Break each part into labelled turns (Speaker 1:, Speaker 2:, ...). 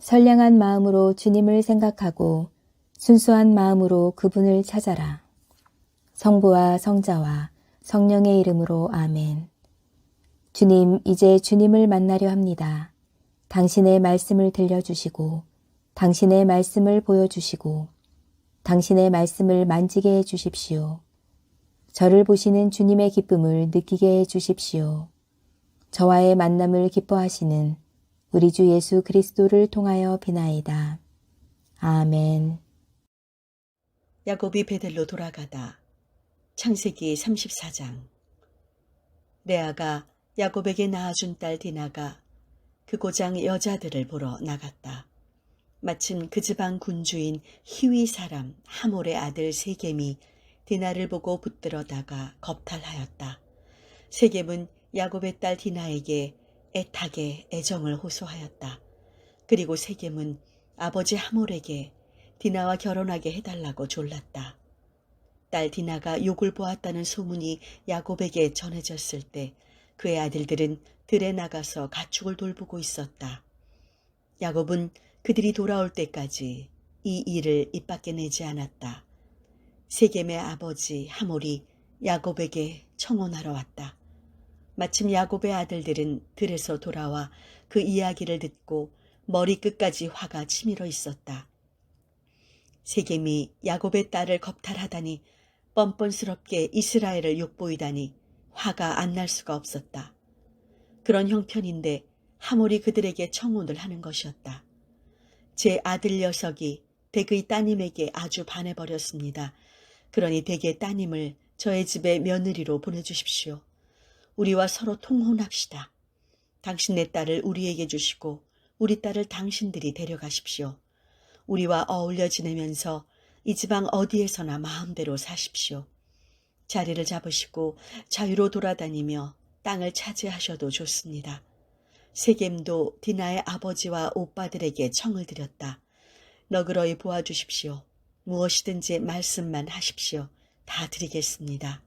Speaker 1: 선량한 마음으로 주님을 생각하고 순수한 마음으로 그분을 찾아라. 성부와 성자와 성령의 이름으로 아멘. 주님, 이제 주님을 만나려 합니다. 당신의 말씀을 들려주시고 당신의 말씀을 보여주시고 당신의 말씀을 만지게 해주십시오. 저를 보시는 주님의 기쁨을 느끼게 해주십시오. 저와의 만남을 기뻐하시는 우리 주 예수 그리스도를 통하여 비나이다. 아멘.
Speaker 2: 야곱이 베델로 돌아가다. 창세기 34장. 레아가 야곱에게 낳아준 딸 디나가 그 고장 여자들을 보러 나갔다. 마침 그 지방 군주인 히위 사람 하몰의 아들 세겜이 디나를 보고 붙들어다가 겁탈하였다. 세겜은 야곱의 딸 디나에게 애타게 애정을 호소하였다. 그리고 세겜은 아버지 하몰에게 디나와 결혼하게 해달라고 졸랐다. 딸 디나가 욕을 보았다는 소문이 야곱에게 전해졌을 때 그의 아들들은 들에 나가서 가축을 돌보고 있었다. 야곱은 그들이 돌아올 때까지 이 일을 입 밖에 내지 않았다. 세겜의 아버지 하몰이 야곱에게 청혼하러 왔다. 마침 야곱의 아들들은 들에서 돌아와 그 이야기를 듣고 머리끝까지 화가 치밀어 있었다. 세겜이 야곱의 딸을 겁탈하다니 뻔뻔스럽게 이스라엘을 욕보이다니 화가 안 날 수가 없었다. 그런 형편인데 하몰이 그들에게 청혼을 하는 것이었다. 제 아들 녀석이 댁의 따님에게 아주 반해버렸습니다. 그러니 댁의 따님을 저의 집에 며느리로 보내주십시오. 우리와 서로 통혼합시다. 당신네 딸을 우리에게 주시고 우리 딸을 당신들이 데려가십시오. 우리와 어울려 지내면서 이 지방 어디에서나 마음대로 사십시오. 자리를 잡으시고 자유로 돌아다니며 땅을 차지하셔도 좋습니다. 세겜도 디나의 아버지와 오빠들에게 청을 드렸다. 너그러이 보아주십시오. 무엇이든지 말씀만 하십시오. 다 드리겠습니다.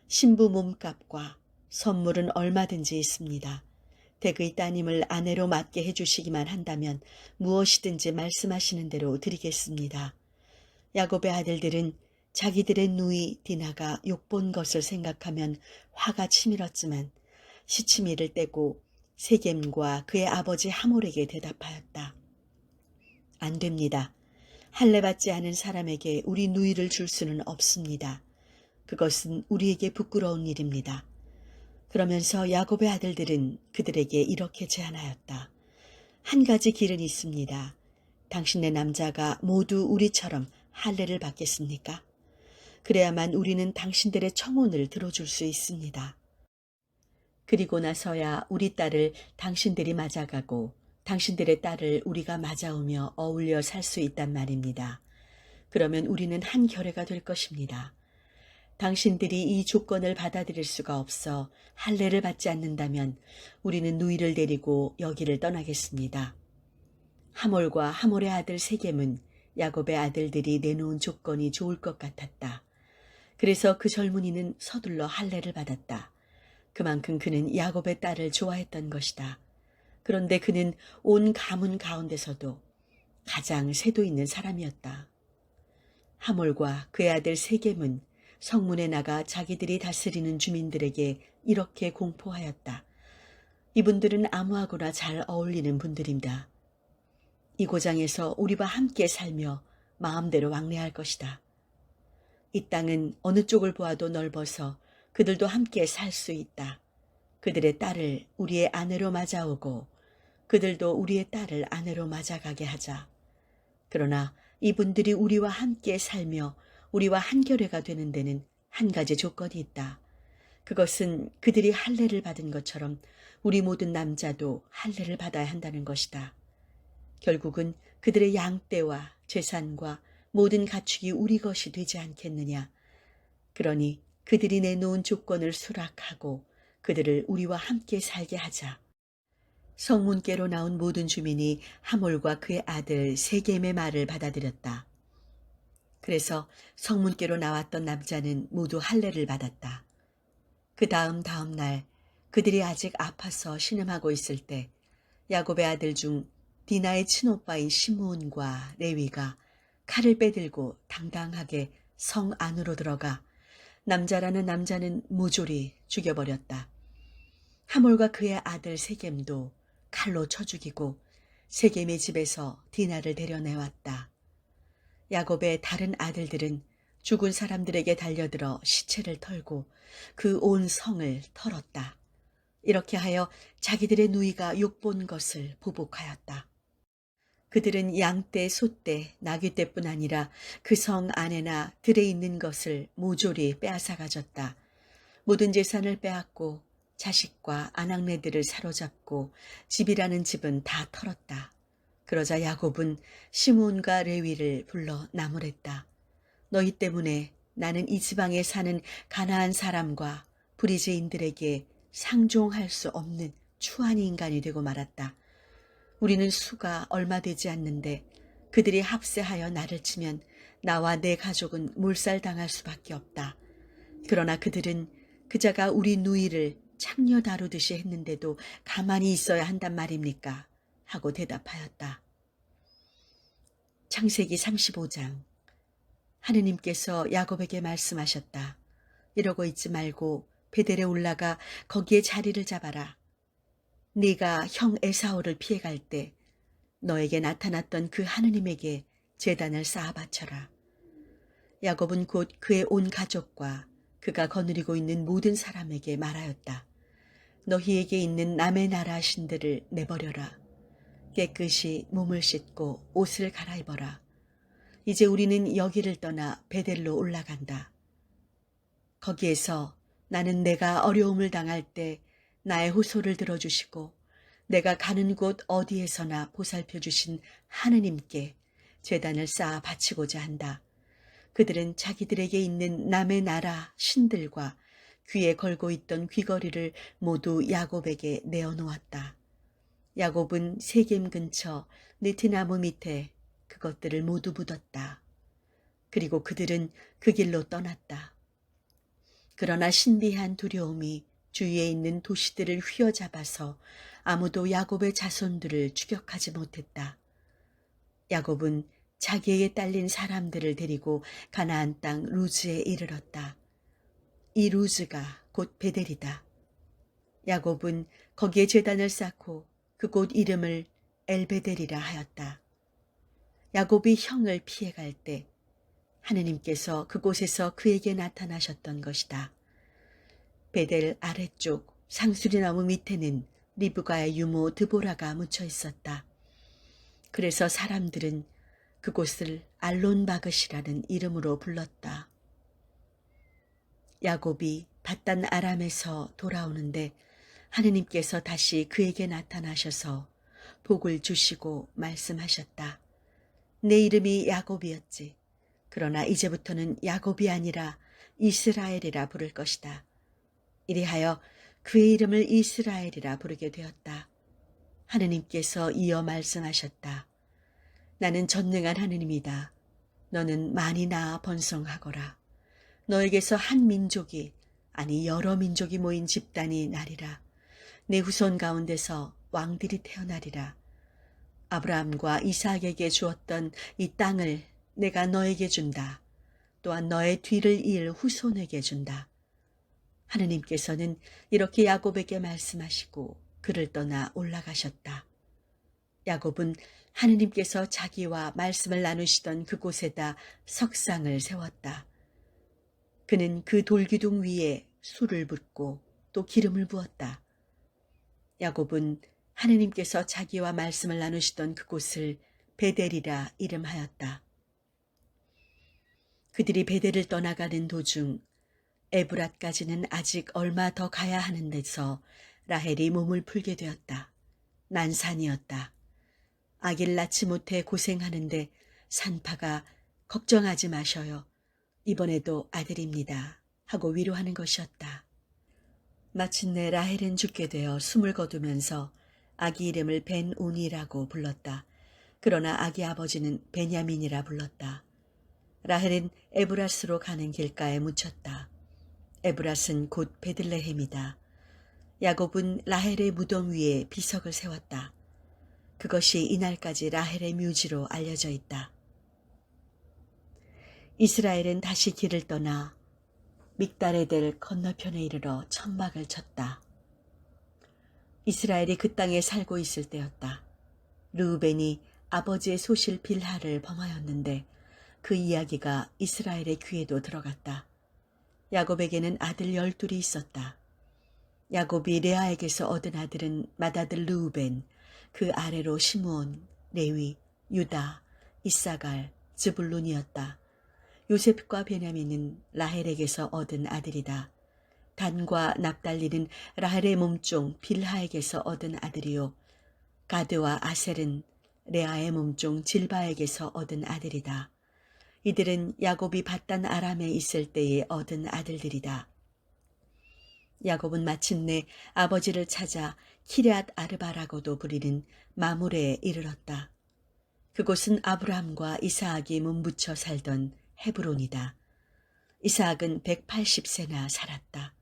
Speaker 2: 신부 몸값과 선물은 얼마든지 있습니다. 댁의 따님을 아내로 맡게 해주시기만 한다면 무엇이든지 말씀하시는 대로 드리겠습니다. 야곱의 아들들은 자기들의 누이 디나가 욕본 것을 생각하면 화가 치밀었지만 시치미를 떼고 세겜과 그의 아버지 하몰에게 대답하였다. 안 됩니다. 할례받지 않은 사람에게 우리 누이를 줄 수는 없습니다. 그것은 우리에게 부끄러운 일입니다. 그러면서 야곱의 아들들은 그들에게 이렇게 제안하였다. 한 가지 길은 있습니다. 당신네 남자가 모두 우리처럼 할례를 받겠습니까? 그래야만 우리는 당신들의 청혼을 들어줄 수 있습니다. 그리고 나서야 우리 딸을 당신들이 맞아가고 당신들의 딸을 우리가 맞아오며 어울려 살 수 있단 말입니다. 그러면 우리는 한 결회가 될 것입니다. 당신들이 이 조건을 받아들일 수가 없어 할례를 받지 않는다면 우리는 누이를 데리고 여기를 떠나겠습니다. 하몰과 하몰의 아들 세겜은 야곱의 아들들이 내놓은 조건이 좋을 것 같았다. 그래서 그 젊은이는 서둘러 할례를 받았다. 그만큼 그는 야곱의 딸을 좋아했던 것이다. 그런데 그는 온 가문 가운데서도 가장 세도 있는 사람이었다. 하몰과 그의 아들 세겜은 성문에 나가 자기들이 다스리는 주민들에게 이렇게 공포하였다. 이분들은 아무하고나 잘 어울리는 분들입니다. 이 고장에서 우리와 함께 살며 마음대로 왕래할 것이다. 이 땅은 어느 쪽을 보아도 넓어서 그들도 함께 살 수 있다. 그들의 딸을 우리의 아내로 맞아오고 그들도 우리의 딸을 아내로 맞아가게 하자. 그러나 이분들이 우리와 함께 살며 우리와 한결회가 되는 데는 한 가지 조건이 있다. 그것은 그들이 할례를 받은 것처럼 우리 모든 남자도 할례를 받아야 한다는 것이다. 결국은 그들의 양떼와 재산과 모든 가축이 우리 것이 되지 않겠느냐. 그러니 그들이 내놓은 조건을 수락하고 그들을 우리와 함께 살게 하자. 성문께로 나온 모든 주민이 하몰과 그의 아들 세겜의 말을 받아들였다. 그래서 성문께로 나왔던 남자는 모두 할례를 받았다. 그 다음 날 그들이 아직 아파서 신음하고 있을 때 야곱의 아들 중 디나의 친오빠인 시므온과 레위가 칼을 빼들고 당당하게 성 안으로 들어가 남자라는 남자는 모조리 죽여버렸다. 하몰과 그의 아들 세겜도 칼로 쳐 죽이고 세겜의 집에서 디나를 데려내왔다. 야곱의 다른 아들들은 죽은 사람들에게 달려들어 시체를 털고 그 온 성을 털었다. 이렇게 하여 자기들의 누이가 욕본 것을 보복하였다. 그들은 양떼, 소떼, 나귀떼뿐 아니라 그 성 안에나 들에 있는 것을 모조리 빼앗아 가졌다. 모든 재산을 빼앗고 자식과 아낙네들을 사로잡고 집이라는 집은 다 털었다. 그러자 야곱은 시므온과 레위를 불러 나무랬다. 너희 때문에 나는 이 지방에 사는 가나안 사람과 브리즈인들에게 상종할 수 없는 추한 인간이 되고 말았다. 우리는 수가 얼마 되지 않는데 그들이 합세하여 나를 치면 나와 내 가족은 몰살당할 수밖에 없다. 그러나 그들은 그자가 우리 누이를 창녀 다루듯이 했는데도 가만히 있어야 한단 말입니까? 하고 대답하였다. 창세기 35장. 하느님께서 야곱에게 말씀하셨다. 이러고 있지 말고 베델에 올라가 거기에 자리를 잡아라. 네가 형 에사오를 피해갈 때 너에게 나타났던 그 하느님에게 제단을 쌓아 바쳐라. 야곱은 곧 그의 온 가족과 그가 거느리고 있는 모든 사람에게 말하였다. 너희에게 있는 남의 나라 신들을 내버려라. 깨끗이 몸을 씻고 옷을 갈아입어라. 이제 우리는 여기를 떠나 베델로 올라간다. 거기에서 나는 내가 어려움을 당할 때 나의 호소를 들어주시고 내가 가는 곳 어디에서나 보살펴 주신 하느님께 제단을 쌓아 바치고자 한다. 그들은 자기들에게 있는 남의 나라 신들과 귀에 걸고 있던 귀걸이를 모두 야곱에게 내어놓았다. 야곱은 세겜 근처 느티나무 밑에 그것들을 모두 묻었다. 그리고 그들은 그 길로 떠났다. 그러나 신비한 두려움이 주위에 있는 도시들을 휘어잡아서 아무도 야곱의 자손들을 추격하지 못했다. 야곱은 자기에게 딸린 사람들을 데리고 가나안 땅 루즈에 이르렀다. 이 루즈가 곧 베델이다. 야곱은 거기에 제단을 쌓고 그곳 이름을 엘베델이라 하였다. 야곱이 형을 피해갈 때 하느님께서 그곳에서 그에게 나타나셨던 것이다. 베델 아래쪽 상수리나무 밑에는 리브가의 유모 드보라가 묻혀 있었다. 그래서 사람들은 그곳을 알론바긋이라는 이름으로 불렀다. 야곱이 밧단 아람에서 돌아오는데 하느님께서 다시 그에게 나타나셔서 복을 주시고 말씀하셨다. 내 이름이 야곱이었지. 그러나 이제부터는 야곱이 아니라 이스라엘이라 부를 것이다. 이리하여 그의 이름을 이스라엘이라 부르게 되었다. 하느님께서 이어 말씀하셨다. 나는 전능한 하느님이다. 너는 많이 낳아 번성하거라. 너에게서 한 민족이 아니 여러 민족이 모인 집단이 나리라. 내 후손 가운데서 왕들이 태어나리라. 아브라함과 이삭에게 주었던 이 땅을 내가 너에게 준다. 또한 너의 뒤를 이을 후손에게 준다. 하느님께서는 이렇게 야곱에게 말씀하시고 그를 떠나 올라가셨다. 야곱은 하느님께서 자기와 말씀을 나누시던 그곳에다 석상을 세웠다. 그는 그 돌기둥 위에 술을 붓고 또 기름을 부었다. 야곱은 하느님께서 자기와 말씀을 나누시던 그곳을 베델이라 이름하였다. 그들이 베델을 떠나가는 도중 에브랏까지는 아직 얼마 더 가야 하는 데서 라헬이 몸을 풀게 되었다. 난산이었다. 아기를 낳지 못해 고생하는데 산파가 걱정하지 마셔요. 이번에도 아들입니다. 하고 위로하는 것이었다. 마침내 라헬은 죽게 되어 숨을 거두면서 아기 이름을 벤온이라고 불렀다. 그러나 아기 아버지는 베냐민이라 불렀다. 라헬은 에브랏으로 가는 길가에 묻혔다. 에브랏은 곧 베들레헴이다. 야곱은 라헬의 무덤 위에 비석을 세웠다. 그것이 이날까지 라헬의 묘지로 알려져 있다. 이스라엘은 다시 길을 떠나 믹다레델 건너편에 이르러 천막을 쳤다. 이스라엘이 그 땅에 살고 있을 때였다. 르우벤이 아버지의 소실 빌하를 범하였는데 그 이야기가 이스라엘의 귀에도 들어갔다. 야곱에게는 아들 12이 있었다. 야곱이 레아에게서 얻은 아들은 맏아들 르우벤, 그 아래로 시므온, 레위, 유다, 이사갈, 즈불룬이었다. 요셉과 베냐민은 라헬에게서 얻은 아들이다. 단과 납달리는 라헬의 몸종 빌하에게서 얻은 아들이요. 가드와 아셀은 레아의 몸종 질바에게서 얻은 아들이다. 이들은 야곱이 바단 아람에 있을 때에 얻은 아들들이다. 야곱은 마침내 아버지를 찾아 키럇 아르바라고도 부리는 마므레에 이르렀다. 그곳은 아브라함과 이사악이 몸붙여 살던 헤브론이다. 이사악은 180세나 살았다.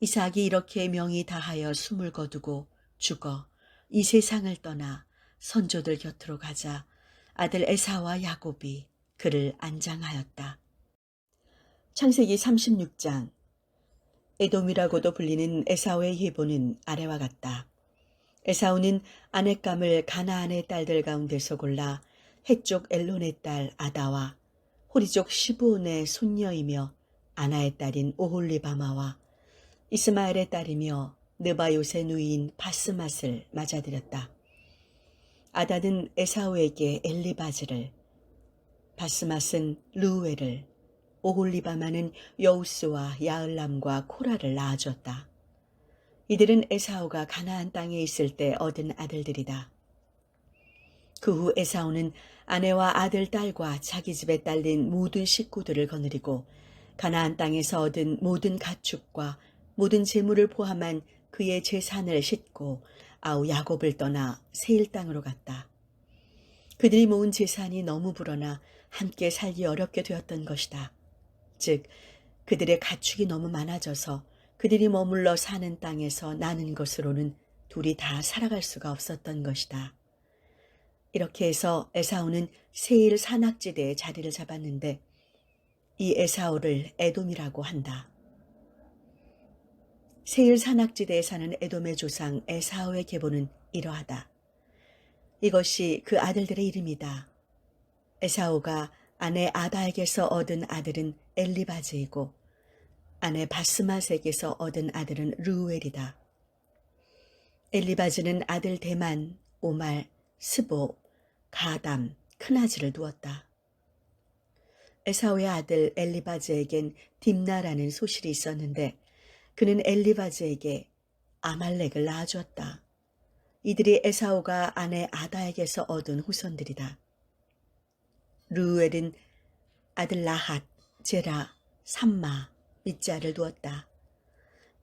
Speaker 2: 이사악이 이렇게 명이 다하여 숨을 거두고 죽어 이 세상을 떠나 선조들 곁으로 가자 아들 에사와 야곱이 그를 안장하였다. 창세기 36장. 에돔이라고도 불리는 에사오의 예보는 아래와 같다. 에사오는 아넷감을 가나안의 딸들 가운데서 골라 해쪽 엘론의 딸 아다와 호리족 시브온의 손녀이며 아나의 딸인 오홀리바마와 이스마엘의 딸이며 느바요의 누이인 바스맛을 맞아들였다. 아다는 에사오에게 엘리바즈를, 바스맛은 르우엘을, 오홀리바마는 여우스와 야을람과 코라를 낳아줬다. 이들은 에사오가 가나안 땅에 있을 때 얻은 아들들이다. 그 후 에사오는 아내와 아들, 딸과 자기 집에 딸린 모든 식구들을 거느리고 가나안 땅에서 얻은 모든 가축과 모든 재물을 포함한 그의 재산을 싣고 아우 야곱을 떠나 세일 땅으로 갔다. 그들이 모은 재산이 너무 불어나 함께 살기 어렵게 되었던 것이다. 즉 그들의 가축이 너무 많아져서 그들이 머물러 사는 땅에서 나는 것으로는 둘이 다 살아갈 수가 없었던 것이다. 이렇게 해서 에사오는 세일 산악지대에 자리를 잡았는데 이 에사오를 에돔이라고 한다. 세일 산악지대에 사는 에돔의 조상 에사오의 계보는 이러하다. 이것이 그 아들들의 이름이다. 에사오가 아내 아다에게서 얻은 아들은 엘리바즈이고 아내 바스맛에게서 얻은 아들은 르우엘이다. 엘리바즈는 아들 대만, 오말, 스보, 가담, 크나즈를 두었다. 에사오의 아들 엘리바즈에겐 딥나라는 소실이 있었는데 그는 엘리바즈에게 아말렉을 낳아주었다. 이들이 에사오가 아내 아다에게서 얻은 후손들이다. 르우엘은 아들 라핫, 제라, 삼마, 밑자를 두었다.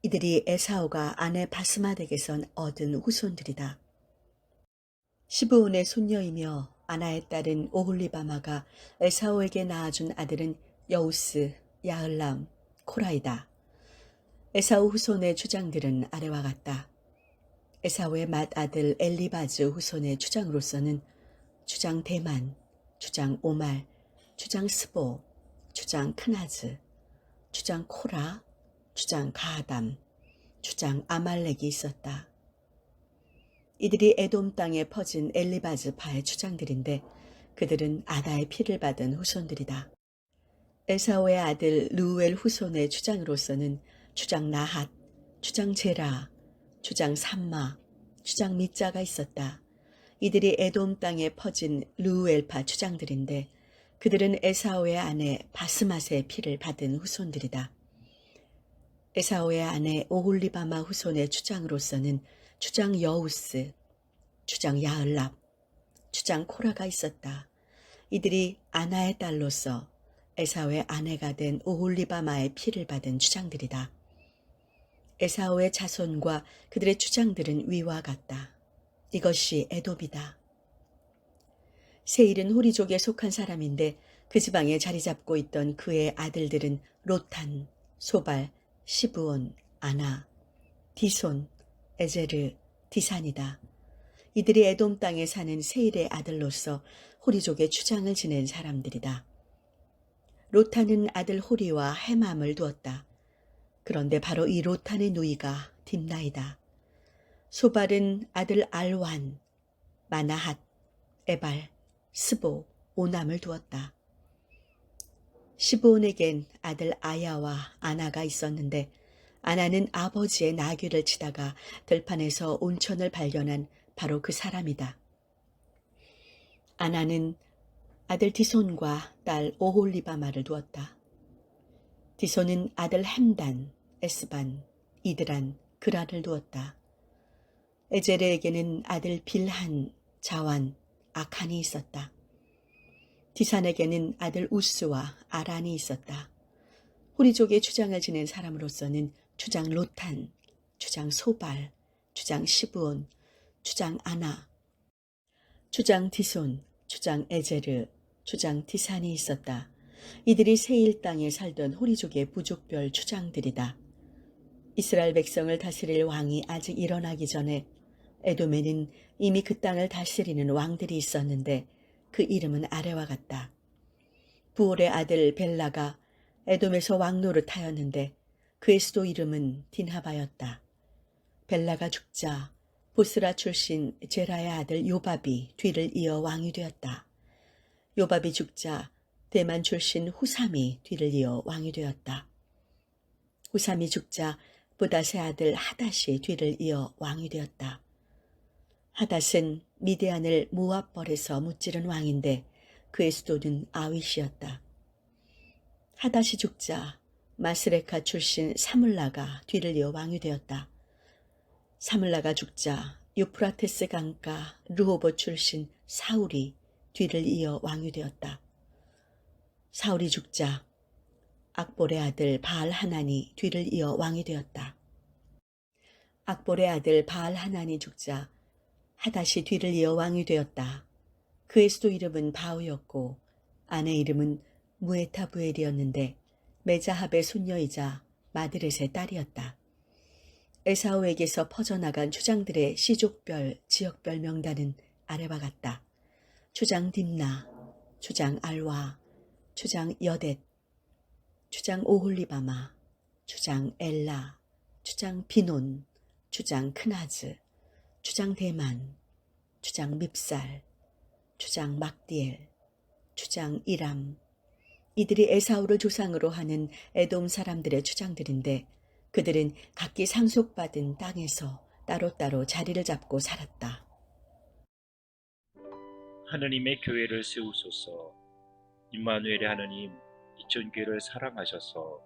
Speaker 2: 이들이 에사오가 아내 바스맛에게서 얻은 후손들이다. 시브온의 손녀이며 아나의 딸은 오홀리바마가 에사오에게 낳아준 아들은 여우스, 야을람, 코라이다. 에사오 후손의 주장들은 아래와 같다. 에사오의 맏아들 엘리바즈 후손의 주장으로서는 주장 대만, 주장 오말, 주장 스보, 주장 크나즈, 주장 코라, 주장 가담, 주장 아말렉이 있었다. 이들이 에돔 땅에 퍼진 엘리바즈파의 주장들인데 그들은 아다의 피를 받은 후손들이다. 에사오의 아들 르우엘 후손의 주장으로서는 주장 나핫, 주장 제라, 주장 삼마, 주장 밑자가 있었다. 이들이 에돔 땅에 퍼진 르우엘파 주장들인데 그들은 에사오의 아내 바스맛의 피를 받은 후손들이다. 에사오의 아내 오홀리바마 후손의 주장으로서는 주장 여우스, 주장 야을랍, 주장 코라가 있었다. 이들이 아나의 딸로서 에사오의 아내가 된 오홀리바마의 피를 받은 주장들이다. 에사오의 자손과 그들의 주장들은 위와 같다. 이것이 에돔이다. 세일은 호리족에 속한 사람인데 그 지방에 자리 잡고 있던 그의 아들들은 로탄, 소발, 시브온, 아나, 디손, 에제르, 디산이다. 이들이 에돔 땅에 사는 세일의 아들로서 호리족의 추장을 지낸 사람들이다. 로타는 아들 호리와 헤맘을 두었다. 그런데 바로 이 로탄의 누이가 딥나이다. 소발은 아들 알완, 마나핫, 에발, 스보, 오남을 두었다. 시브온에겐 아들 아야와 아나가 있었는데 아나는 아버지의 나귀를 치다가 들판에서 온천을 발견한 바로 그 사람이다. 아나는 아들 디손과 딸 오홀리바마를 두었다. 디손은 아들 햄단, 에스반, 이드란, 그라를 두었다. 에제르에게는 아들 빌한, 자완, 아칸이 있었다. 디산에게는 아들 우스와 아란이 있었다. 호리족의 추장을 지낸 사람으로서는 추장 로탄, 추장 소발, 추장 시브온, 추장 아나, 추장 디손, 추장 에제르, 추장 디산이 있었다. 이들이 세일 땅에 살던 호리족의 부족별 추장들이다. 이스라엘 백성을 다스릴 왕이 아직 일어나기 전에 에돔에는 이미 그 땅을 다스리는 왕들이 있었는데 그 이름은 아래와 같다. 부올의 아들 벨라가 에돔에서 왕노릇하였는데 그의 수도 이름은 딘하바였다. 벨라가 죽자 보스라 출신 제라의 아들 요밥이 뒤를 이어 왕이 되었다. 요밥이 죽자 대만 출신 후삼이 뒤를 이어 왕이 되었다. 후삼이 죽자 부닷의 아들 하닷이 뒤를 이어 왕이 되었다. 하닷은 미디안을 모압벌에서 무찌른 왕인데 그의 수도는 아윗이었다. 하닷이 죽자 마스레카 출신 사물라가 뒤를 이어 왕이 되었다. 사물라가 죽자 유프라테스 강가 르호봇 출신 사울이 뒤를 이어 왕이 되었다. 사울이 죽자 악볼의 아들 바알 하난이 뒤를 이어 왕이 되었다. 악볼의 아들 바알 하난이 죽자 하닷이 뒤를 이어 왕이 되었다. 그의 수도 이름은 바우였고 아내 이름은 무에타부엘이었는데 메자합의 손녀이자 마드렛의 딸이었다. 에사우에게서 퍼져나간 추장들의 시족별, 지역별 명단은 아래와 같다. 추장 딥나, 추장 알와, 추장 여댓, 추장 오홀리바마, 추장 엘라, 추장 비논, 추장 크나즈, 추장 대만, 추장 밉살, 추장 막디엘, 추장 이람. 이들이 에사우를 조상으로 하는 에돔 사람들의 추장들인데 그들은 각기 상속받은 땅에서 따로따로 자리를 잡고 살았다.
Speaker 3: 하느님의 교회를 세우소서. 임마누엘의 하느님, 이천교회를 사랑하셔서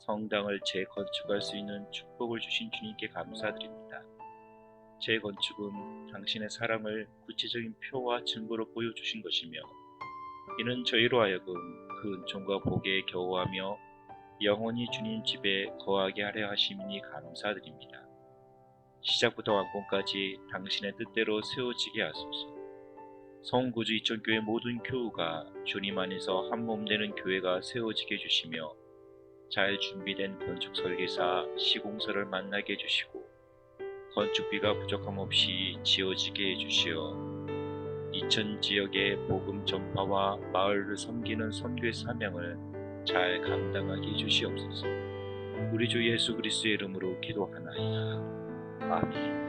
Speaker 3: 성당을 재건축할 수 있는 축복을 주신 주님께 감사드립니다. 재건축은 당신의 사랑을 구체적인 표와 증거로 보여주신 것이며 이는 저희로 하여금 그 은총과 복에 겨워하며 영원히 주님 집에 거하게 하려 하심이니 감사드립니다. 시작부터 완공까지 당신의 뜻대로 세워지게 하소서. 성구주 이천교회 모든 교우가 주님 안에서 한 몸 되는 교회가 세워지게 해주시며 잘 준비된 건축 설계사 시공사를 만나게 해주시고 건축비가 부족함 없이 지어지게 해주시어 이천 지역의 복음 전파와 마을을 섬기는 선교의 사명을 잘 감당하게 해주시옵소서. 우리 주 예수 그리스도의 이름으로 기도하나이다. 아멘.